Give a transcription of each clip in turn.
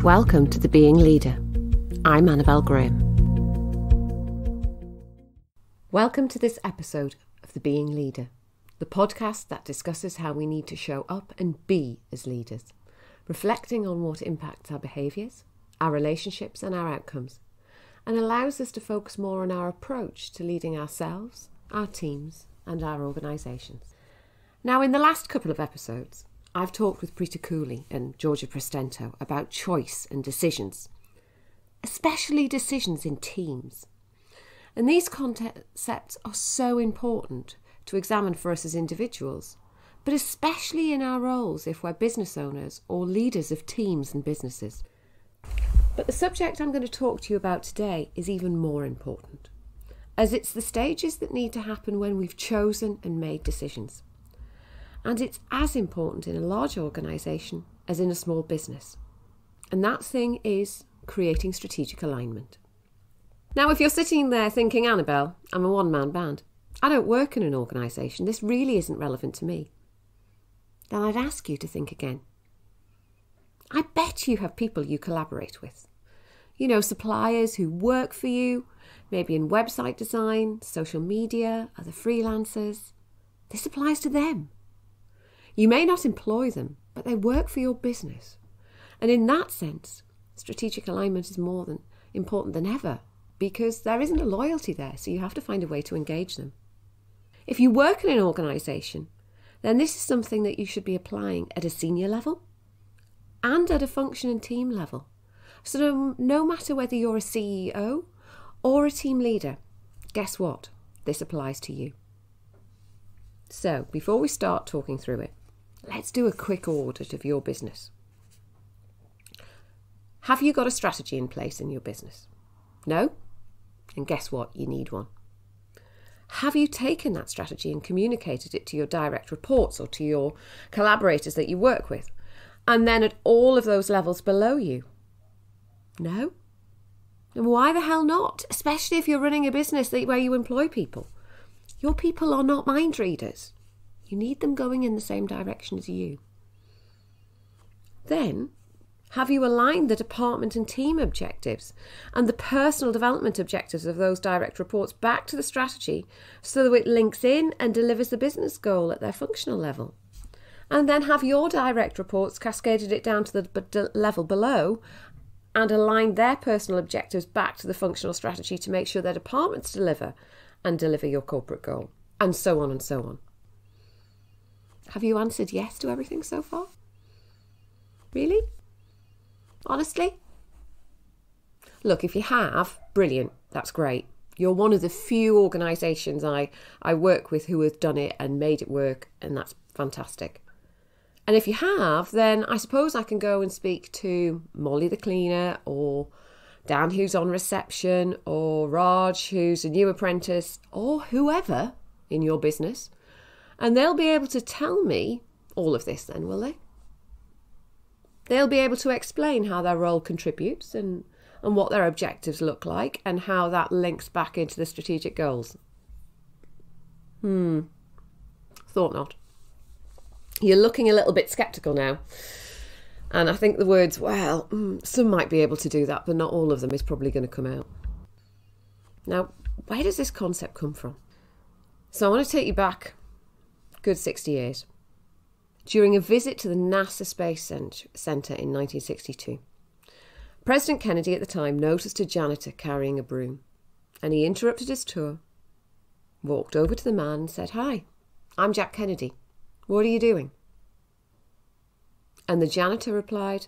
Welcome to The Being Leader. I'm Annabelle Graham. Welcome to this episode of The Being Leader, the podcast that discusses how we need to show up and be as leaders, reflecting on what impacts our behaviours, our relationships and our outcomes, and allows us to focus more on our approach to leading ourselves, our teams and our organisations. Now, in the last couple of episodes, I've talked with Preeta Cooley and Georgia Prestento about choice and decisions, especially decisions in teams. And these concepts are so important to examine for us as individuals, but especially in our roles if we're business owners or leaders of teams and businesses. But the subject I'm going to talk to you about today is even more important, as it's the stages that need to happen when we've chosen and made decisions. And it's as important in a large organisation as in a small business. And that thing is creating strategic alignment. Now, if you're sitting there thinking, Annabelle, I'm a one-man band, I don't work in an organisation, this really isn't relevant to me, then I'd ask you to think again. I bet you have people you collaborate with. You know, suppliers who work for you, maybe in website design, social media, other freelancers. This applies to them. You may not employ them, but they work for your business. And in that sense, strategic alignment is more important than ever because there isn't a loyalty there, so you have to find a way to engage them. If you work in an organisation, then this is something that you should be applying at a senior level and at a function and team level. So no matter whether you're a CEO or a team leader, guess what? This applies to you. So before we start talking through it, let's do a quick audit of your business. Have you got a strategy in place in your business? No? And guess what? You need one. Have you taken that strategy and communicated it to your direct reports or to your collaborators that you work with? And then at all of those levels below you? No? And why the hell not? Especially if you're running a business where you employ people. Your people are not mind readers. You need them going in the same direction as you. Then, have you aligned the department and team objectives and the personal development objectives of those direct reports back to the strategy so that it links in and delivers the business goal at their functional level? And then have your direct reports cascaded it down to the level below and aligned their personal objectives back to the functional strategy to make sure their departments deliver your corporate goal, and so on and so on. Have you answered yes to everything so far? Really? Honestly? Look, if you have, brilliant, that's great. You're one of the few organisations I work with who have done it and made it work, and that's fantastic. And if you have, then I suppose I can go and speak to Molly the cleaner, or Dan who's on reception, or Raj who's a new apprentice, or whoever in your business, and they'll be able to tell me all of this then, will they? They'll be able to explain how their role contributes and what their objectives look like and how that links back into the strategic goals. Thought not. You're looking a little bit sceptical now. And I think the words, well, some might be able to do that, but not all of them is probably going to come out. Now, where does this concept come from? So I want to take you back a good 60 years. During a visit to the NASA Space Center in 1962, President Kennedy at the time noticed a janitor carrying a broom, and he interrupted his tour, walked over to the man and said, "Hi, I'm Jack Kennedy. What are you doing?" And the janitor replied,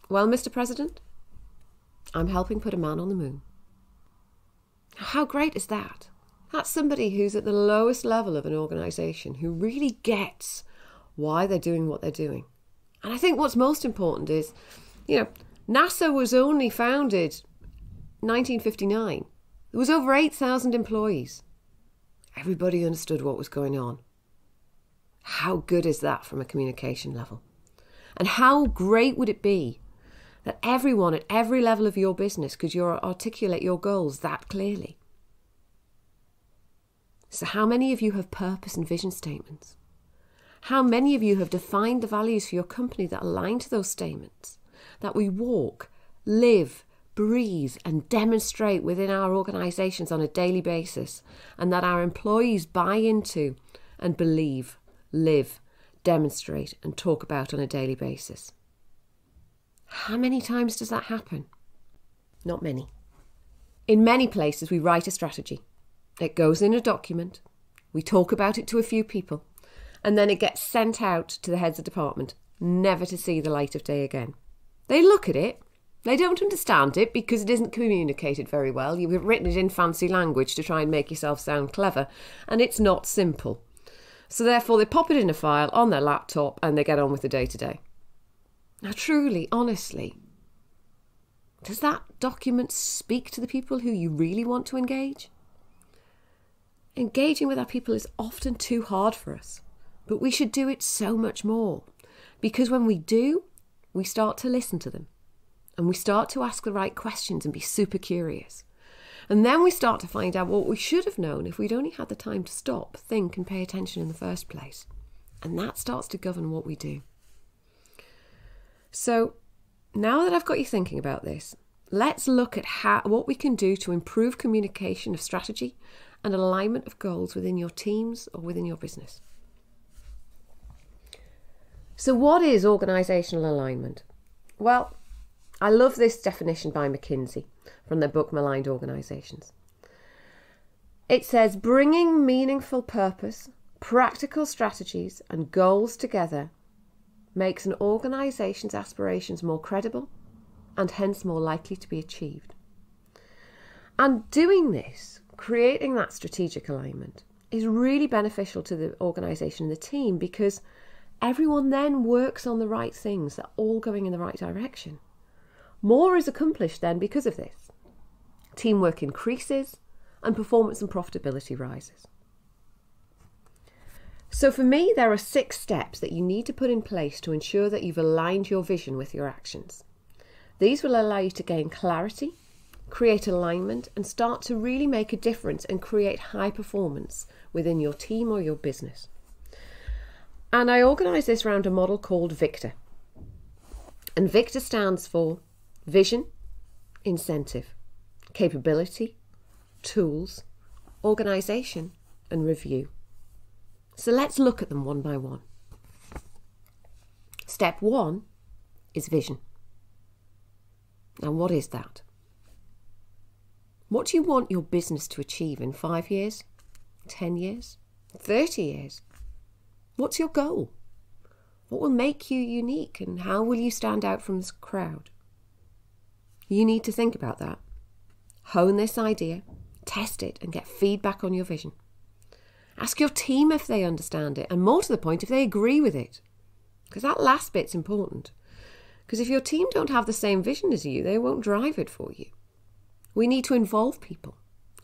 "Well, Mr. President, I'm helping put a man on the moon." How great is that? That's somebody who's at the lowest level of an organisation who really gets why they're doing what they're doing. And I think what's most important is, NASA was only founded 1959. There was over 8,000 employees. Everybody understood what was going on. How good is that from a communication level? And how great would it be that everyone at every level of your business could articulate your goals that clearly? So how many of you have purpose and vision statements? How many of you have defined the values for your company that align to those statements, that we walk live, breathe and demonstrate within our organisations on a daily basis, and that our employees buy into and believe, live, demonstrate and talk about on a daily basis? How many times does that happen? Not many. In many places we write a strategy. It goes in a document, we talk about it to a few people, and then it gets sent out to the heads of department, never to see the light of day again. They look at it, they don't understand it because it isn't communicated very well. You've written it in fancy language to try and make yourself sound clever, and it's not simple. So therefore they pop it in a file on their laptop and they get on with the day-to-day. Now truly, honestly, does that document speak to the people who you really want to engage? Engaging with our people is often too hard for us, but we should do it so much more, because when we do, we start to listen to them and we start to ask the right questions and be super curious. And then we start to find out what we should have known if we'd only had the time to stop, think and pay attention in the first place. And that starts to govern what we do. So now that I've got you thinking about this, let's look at what we can do to improve communication of strategy and alignment of goals within your teams or within your business. So what is organisational alignment? Well, I love this definition by McKinsey from their book Maligned Organisations. It says, bringing meaningful purpose, practical strategies and goals together makes an organisation's aspirations more credible and hence more likely to be achieved. And doing this, creating that strategic alignment, is really beneficial to the organisation and the team, because everyone then works on the right things. They're all going in the right direction. More is accomplished then because of this. Teamwork increases and performance and profitability rises. So for me, there are 6 steps that you need to put in place to ensure that you've aligned your vision with your actions. These will allow you to gain clarity, create alignment, and start to really make a difference and create high performance within your team or your business. And I organise this around a model called VICTOR. And VICTOR stands for vision, incentive, capability, tools, organisation, and review. So let's look at them one by one. Step 1 is vision. Now, what is that? What do you want your business to achieve in 5 years, 10 years, 30 years? What's your goal? What will make you unique, and how will you stand out from this crowd? You need to think about that. Hone this idea, test it, and get feedback on your vision. Ask your team if they understand it, and more to the point, if they agree with it. Because that last bit's important. Because if your team don't have the same vision as you, they won't drive it for you. We need to involve people,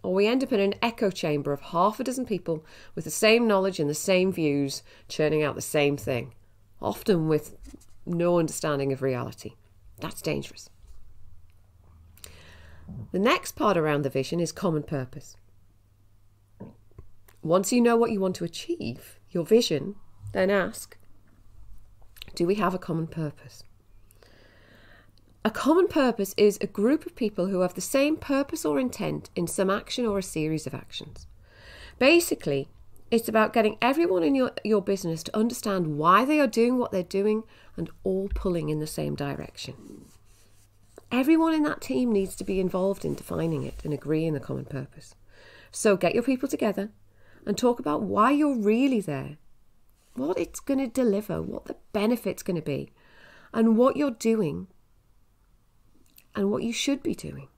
or we end up in an echo chamber of half a dozen people with the same knowledge and the same views, churning out the same thing, often with no understanding of reality. That's dangerous. The next part around the vision is common purpose. Once you know what you want to achieve, your vision, then ask, do we have a common purpose? A common purpose is a group of people who have the same purpose or intent in some action or a series of actions. Basically, it's about getting everyone in your business to understand why they are doing what they're doing and all pulling in the same direction. Everyone in that team needs to be involved in defining it and agreeing the common purpose. So get your people together and talk about why you're really there, what it's going to deliver, what the benefit's going to be, and what you're doing and what you should be doing.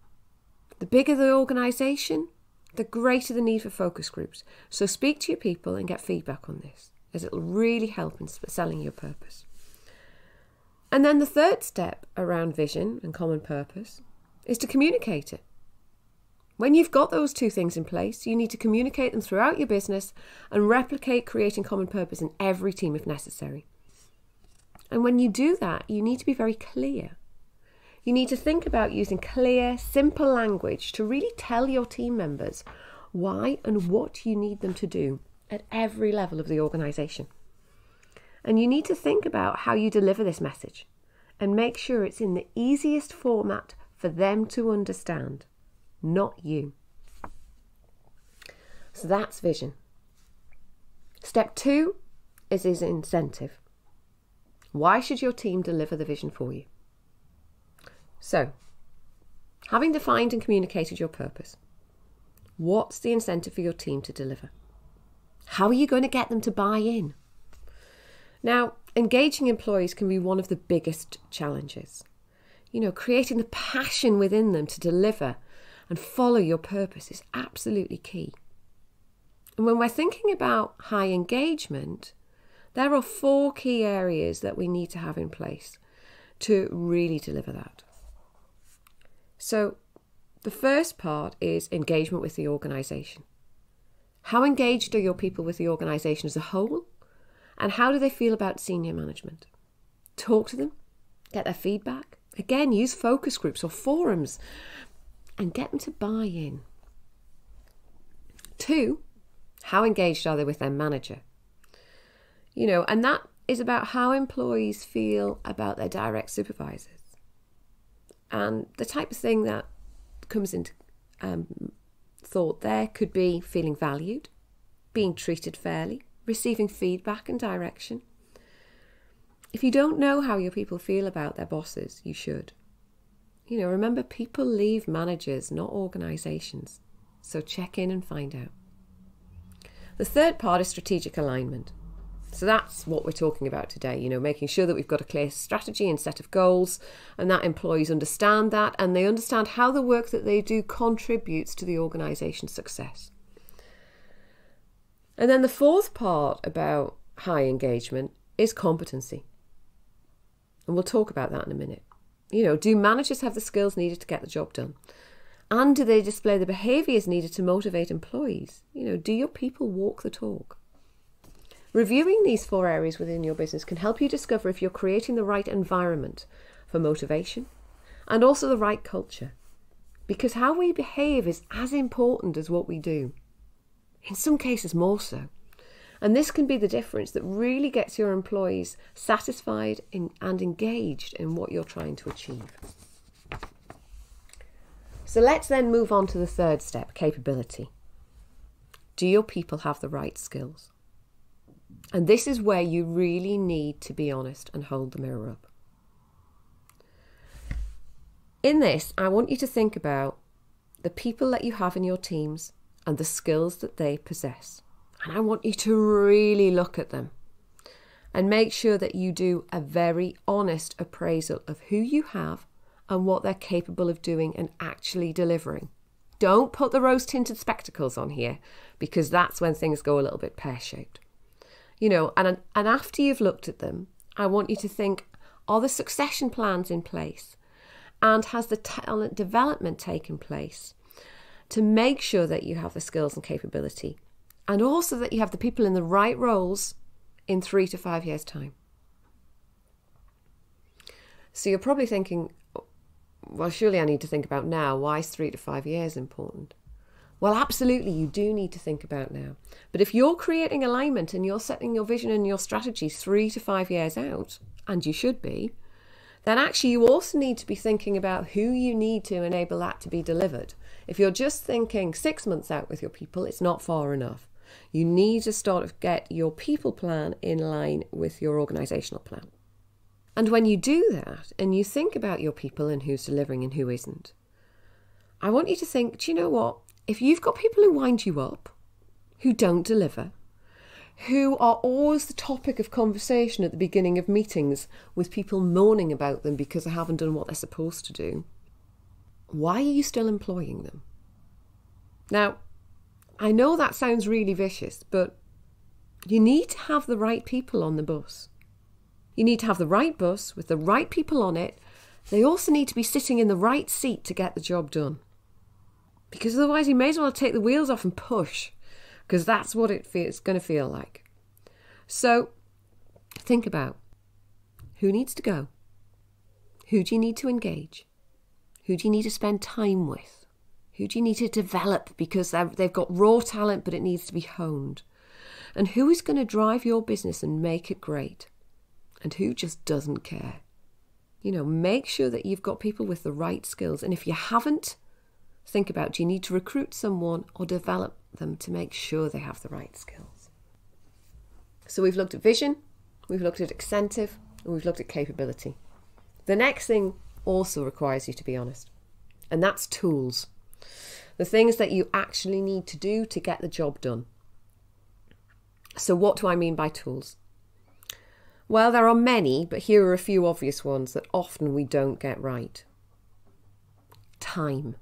The bigger the organisation, the greater the need for focus groups. So speak to your people and get feedback on this, as it will really help in selling your purpose. And then the third step around vision and common purpose is to communicate it. When you've got those 2 things in place, you need to communicate them throughout your business and replicate creating common purpose in every team if necessary. And when you do that, you need to be very clear. You need to think about using clear, simple language to really tell your team members why and what you need them to do at every level of the organisation. And you need to think about how you deliver this message. and make sure it's in the easiest format for them to understand, not you. So that's vision. Step 2 is incentive. Why should your team deliver the vision for you? So, having defined and communicated your purpose, what's the incentive for your team to deliver? How are you going to get them to buy in? Now, engaging employees can be one of the biggest challenges. Creating the passion within them to deliver and follow your purpose is absolutely key. And when we're thinking about high engagement, there are 4 key areas that we need to have in place to really deliver that. So the first part is engagement with the organisation. How engaged are your people with the organisation as a whole? And how do they feel about senior management? Talk to them, get their feedback. Again, use focus groups or forums and get them to buy in. 2, how engaged are they with their manager? And that is about how employees feel about their direct supervisors. And the type of thing that comes into thought there could be feeling valued, being treated fairly, receiving feedback and direction. If you don't know how your people feel about their bosses, you should. Remember, people leave managers, not organisations. So check in and find out. The third part is strategic alignment. So that's what we're talking about today, making sure that we've got a clear strategy and set of goals, and that employees understand that, and they understand how the work that they do contributes to the organisation's success. And then the fourth part about high engagement is competency. And we'll talk about that in a minute. Do managers have the skills needed to get the job done? And do they display the behaviours needed to motivate employees? Do your people walk the talk? Reviewing these 4 areas within your business can help you discover if you're creating the right environment for motivation and also the right culture. Because how we behave is as important as what we do. In some cases more so. And this can be the difference that really gets your employees satisfied and engaged in what you're trying to achieve. So let's then move on to the third step, capability. Do your people have the right skills? And this is where you really need to be honest and hold the mirror up. In this, I want you to think about the people that you have in your teams and the skills that they possess. And I want you to really look at them and make sure that you do a very honest appraisal of who you have and what they're capable of doing and actually delivering. Don't put the rose-tinted spectacles on here, because that's when things go a little bit pear-shaped. And after you've looked at them, I want you to think, are the succession plans in place? And has the talent development taken place to make sure that you have the skills and capability? And also that you have the people in the right roles in 3 to 5 years' time. So you're probably thinking, well, surely I need to think about now. Why is 3 to 5 years important? Well, absolutely, you do need to think about now. But if you're creating alignment and you're setting your vision and your strategies 3 to 5 years out, and you should be, then actually you also need to be thinking about who you need to enable that to be delivered. If you're just thinking 6 months out with your people, it's not far enough. You need to start to get your people plan in line with your organisational plan. And when you do that, and you think about your people and who's delivering and who isn't, I want you to think, do you know what? If you've got people who wind you up, who don't deliver, who are always the topic of conversation at the beginning of meetings with people moaning about them because they haven't done what they're supposed to do, why are you still employing them? Now, I know that sounds really vicious, but you need to have the right people on the bus. You need to have the right bus with the right people on it. They also need to be sitting in the right seat to get the job done. Because otherwise you may as well take the wheels off and push, because that's what it's going to feel like. So think about, who needs to go? Who do you need to engage? Who do you need to spend time with? Who do you need to develop because they've got raw talent but it needs to be honed? And who is going to drive your business and make it great? And who just doesn't care? Make sure that you've got people with the right skills. And if you haven't, think about, do you need to recruit someone or develop them to make sure they have the right skills? So we've looked at vision, we've looked at incentive, and we've looked at capability. The next thing also requires you to be honest, and that's tools. The things that you actually need to do to get the job done. So what do I mean by tools? Well, there are many, but here are a few obvious ones that often we don't get right. Time.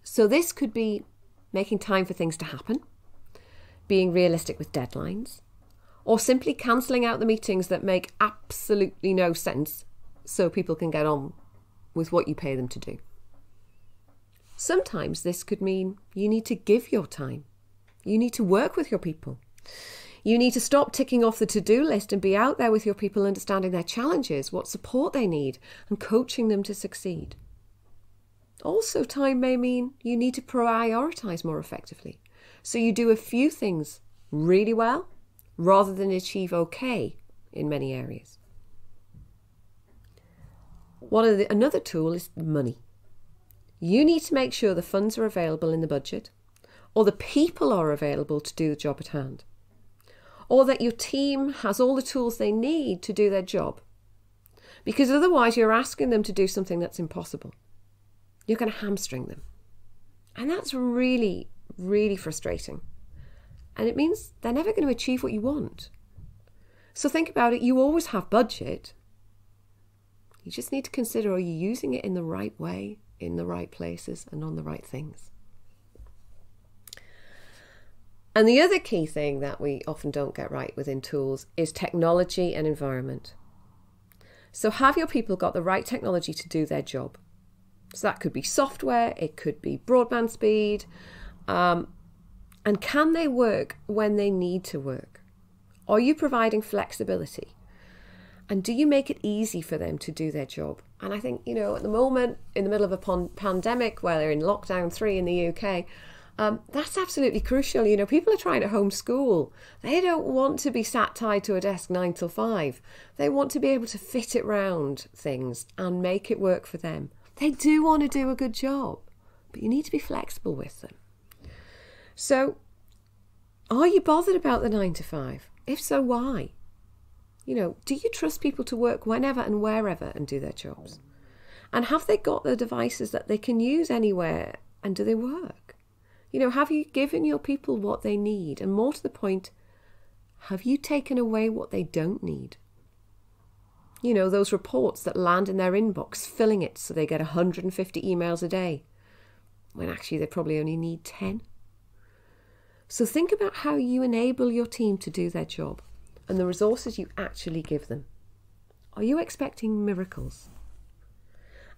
So this could be making time for things to happen, being realistic with deadlines, or simply cancelling out the meetings that make absolutely no sense so people can get on with what you pay them to do. Sometimes this could mean you need to give your time. You need to work with your people. You need to stop ticking off the to-do list and be out there with your people, understanding their challenges, what support they need, and coaching them to succeed. Also, time may mean you need to prioritise more effectively. So you do a few things really well rather than achieve okay in many areas. Another tool is money. You need to make sure the funds are available in the budget, or the people are available to do the job at hand, or that your team has all the tools they need to do their job. Because otherwise you're asking them to do something that's impossible. You're going to hamstring them. And that's really, really frustrating. And it means they're never going to achieve what you want. So think about it. You always have budget. You just need to consider, are you using it in the right way, in the right places, and on the right things? And the other key thing that we often don't get right within tools is technology and environment. So have your people got the right technology to do their job? So that could be software, it could be broadband speed, and can they work when they need to work? Are you providing flexibility? And do you make it easy for them to do their job? And I think, at the moment, in the middle of a pandemic, where they're in lockdown 3 in the UK, that's absolutely crucial. People are trying to homeschool. They don't want to be sat tied to a desk 9 till 5. They want to be able to fit it round things and make it work for them. They do want to do a good job, but you need to be flexible with them. So, are you bothered about the 9 to 5? If so, why? Do you trust people to work whenever and wherever and do their jobs? And have they got the devices that they can use anywhere, and do they work? Have you given your people what they need? And more to the point, have you taken away what they don't need? Those reports that land in their inbox, filling it so they get 150 emails a day, when actually they probably only need 10. So think about how you enable your team to do their job and the resources you actually give them. Are you expecting miracles?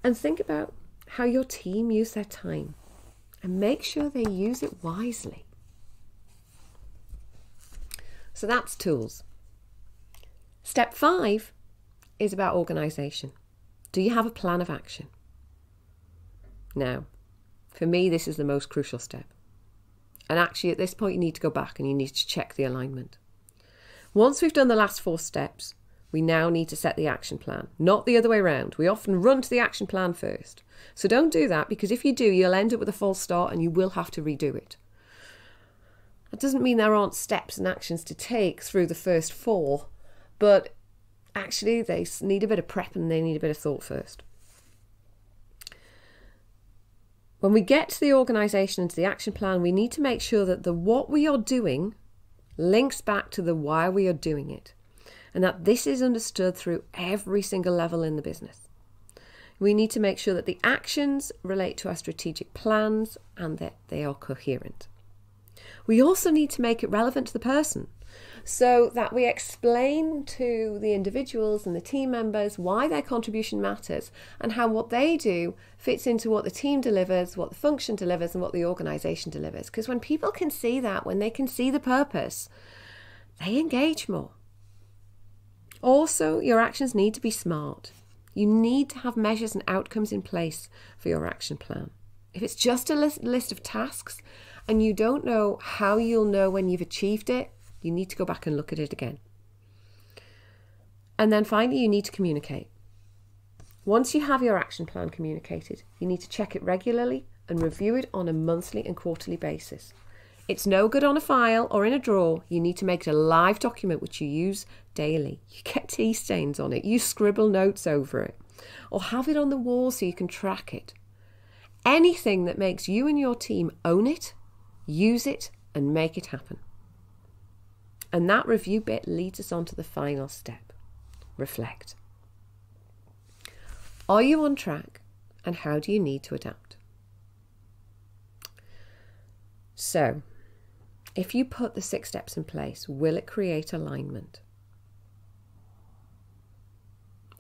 And think about how your team use their time and make sure they use it wisely. So that's tools. Step 5 is about organisation. Do you have a plan of action? Now, for me, this is the most crucial step. And actually, at this point, you need to go back and you need to check the alignment. Once we've done the last 4 steps, we now need to set the action plan, not the other way around. We often run to the action plan first. So don't do that, because if you do, you'll end up with a false start and you will have to redo it. That doesn't mean there aren't steps and actions to take through the first 4, but actually they need a bit of prep and they need a bit of thought first. When we get to the organisation and to the action plan, we need to make sure that the what we are doing links back to the why we are doing it, and that this is understood through every single level in the business. We need to make sure that the actions relate to our strategic plans and that they are coherent. We also need to make it relevant to the person, so that we explain to the individuals and the team members why their contribution matters and how what they do fits into what the team delivers, what the function delivers, and what the organisation delivers. Because when people can see that, when they can see the purpose, they engage more. Also, your actions need to be smart. You need to have measures and outcomes in place for your action plan. If it's just a list of tasks and you don't know how you'll know when you've achieved it, you need to go back and look at it again. And then finally, you need to communicate. Once you have your action plan communicated, you need to check it regularly and review it on a monthly and quarterly basis. It's no good on a file or in a drawer. You need to make it a live document which you use daily. You get tea stains on it. You scribble notes over it. Or have it on the wall so you can track it. Anything that makes you and your team own it, use it, and make it happen. And that review bit leads us on to the final step. Reflect. Are you on track, and how do you need to adapt? So, if you put the 6 steps in place, will it create alignment?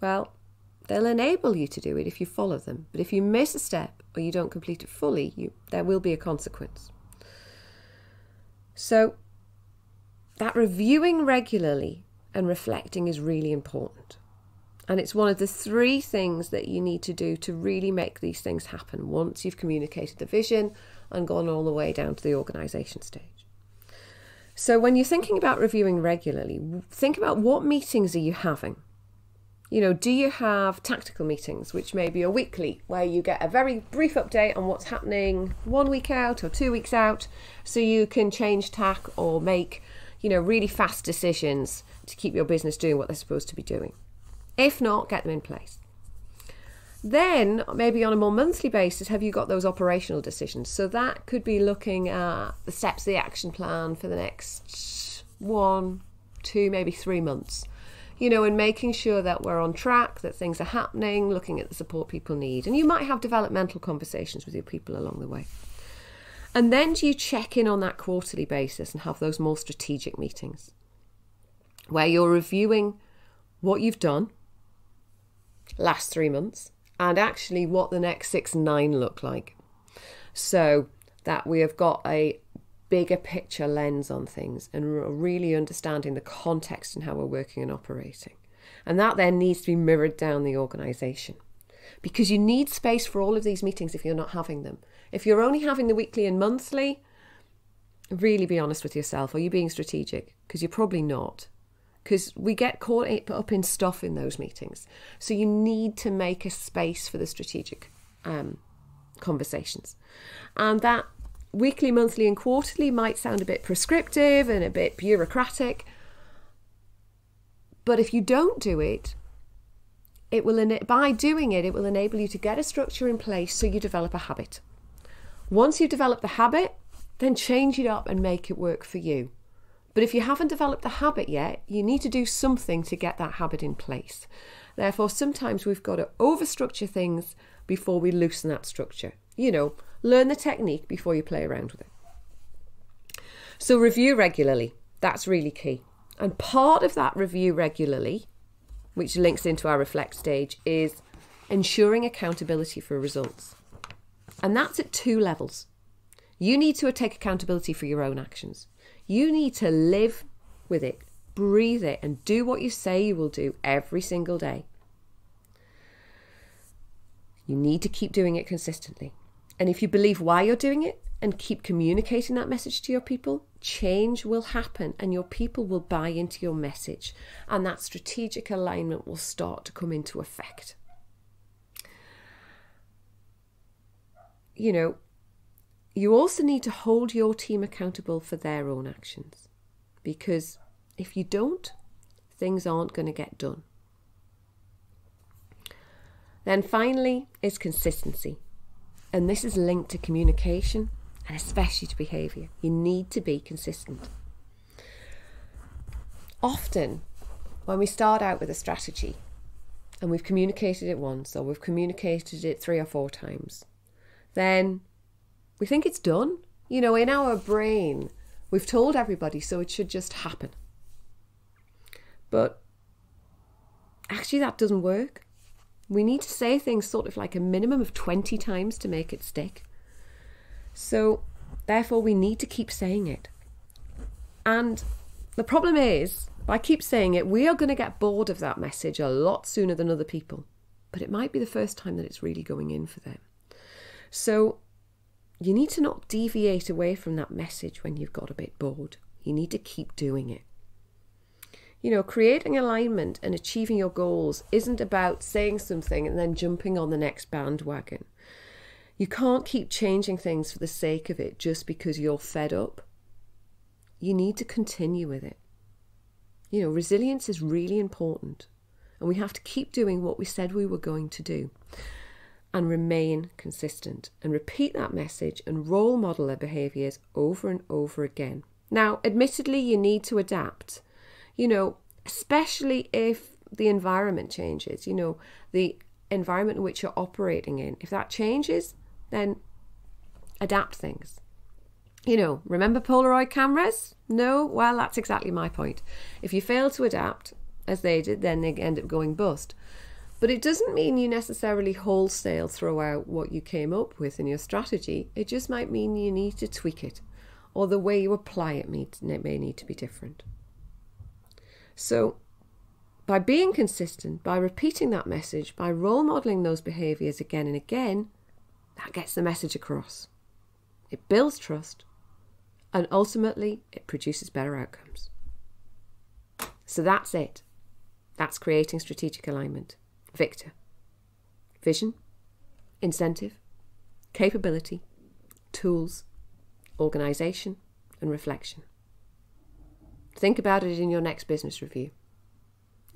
Well, they'll enable you to do it if you follow them. But if you miss a step or you don't complete it fully, there will be a consequence. So, that reviewing regularly and reflecting is really important. And it's one of the 3 things that you need to do to really make these things happen once you've communicated the vision and gone all the way down to the organisation stage. So when you're thinking about reviewing regularly, think about what meetings are you having? Do you have tactical meetings, which maybe are weekly, where you get a very brief update on what's happening 1 week out or 2 weeks out, so you can change tack or make, really fast decisions to keep your business doing what they're supposed to be doing. If not, get them in place. Then, maybe on a more monthly basis, have you got those operational decisions? So that could be looking at the steps of the action plan for the next 1, 2, maybe 3 months. And making sure that we're on track, that things are happening, looking at the support people need. And you might have developmental conversations with your people along the way. And then do you check in on that quarterly basis and have those more strategic meetings where you're reviewing what you've done last 3 months and actually what the next 6 and 9 look like, so that we have got a bigger picture lens on things and really understanding the context and how we're working and operating. And that then needs to be mirrored down the organisation, because you need space for all of these meetings if you're not having them. If you're only having the weekly and monthly, really be honest with yourself. Are you being strategic? Because you're probably not. Because we get caught up in stuff in those meetings. So you need to make a space for the strategic conversations. And that weekly, monthly and quarterly might sound a bit prescriptive and a bit bureaucratic. But if you don't do it, by doing it, it will enable you to get a structure in place so you develop a habit. Once you've developed the habit, then change it up and make it work for you. But if you haven't developed the habit yet, you need to do something to get that habit in place. Therefore, sometimes we've got to overstructure things before we loosen that structure. Learn the technique before you play around with it. So review regularly. That's really key. And part of that review regularly, which links into our reflect stage, is ensuring accountability for results. And that's at 2 levels. You need to take accountability for your own actions. You need to live with it, breathe it, and do what you say you will do every single day. You need to keep doing it consistently. And if you believe why you're doing it and keep communicating that message to your people, change will happen and your people will buy into your message, and that strategic alignment will start to come into effect. You also need to hold your team accountable for their own actions, because if you don't, things aren't going to get done. Then finally is consistency. And this is linked to communication and especially to behaviour. You need to be consistent. Often, when we start out with a strategy and we've communicated it once or we've communicated it 3 or 4 times, then we think it's done. In our brain, we've told everybody, so it should just happen. But actually that doesn't work. We need to say things sort of like a minimum of 20 times to make it stick. So therefore we need to keep saying it. And the problem is, by keep saying it, we are going to get bored of that message a lot sooner than other people. But it might be the first time that it's really going in for them. So you need to not deviate away from that message when you've got a bit bored. You need to keep doing it. Creating alignment and achieving your goals isn't about saying something and then jumping on the next bandwagon. You can't keep changing things for the sake of it just because you're fed up. You need to continue with it. Resilience is really important, and we have to keep doing what we said we were going to do and remain consistent and repeat that message and role model their behaviours over and over again. Now, admittedly, you need to adapt, especially if the environment changes, the environment in which you're operating in. If that changes, then adapt things. Remember Polaroid cameras? No? Well, that's exactly my point. If you fail to adapt, as they did, then they end up going bust. But it doesn't mean you necessarily wholesale throw out what you came up with in your strategy. It just might mean you need to tweak it, or the way you apply it may need to be different. So, by being consistent, by repeating that message, by role modelling those behaviours again and again, that gets the message across. It builds trust, and ultimately it produces better outcomes. So that's it. That's creating strategic alignment. Victor. Vision, incentive, capability, tools, organisation, and reflection. Think about it in your next business review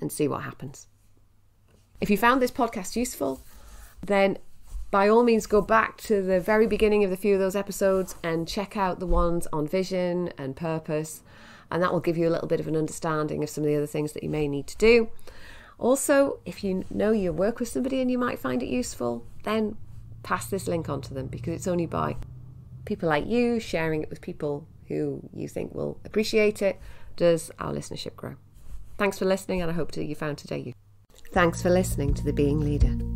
and see what happens. If you found this podcast useful, then by all means go back to the very beginning of a few of those episodes and check out the ones on vision and purpose, and that will give you a little bit of an understanding of some of the other things that you may need to do. Also, if you work with somebody and you might find it useful, then pass this link on to them, because it's only by people like you sharing it with people who you think will appreciate it does our listenership grow. Thanks for listening, and I hope that you found today useful. Thanks for listening to The Being Leader.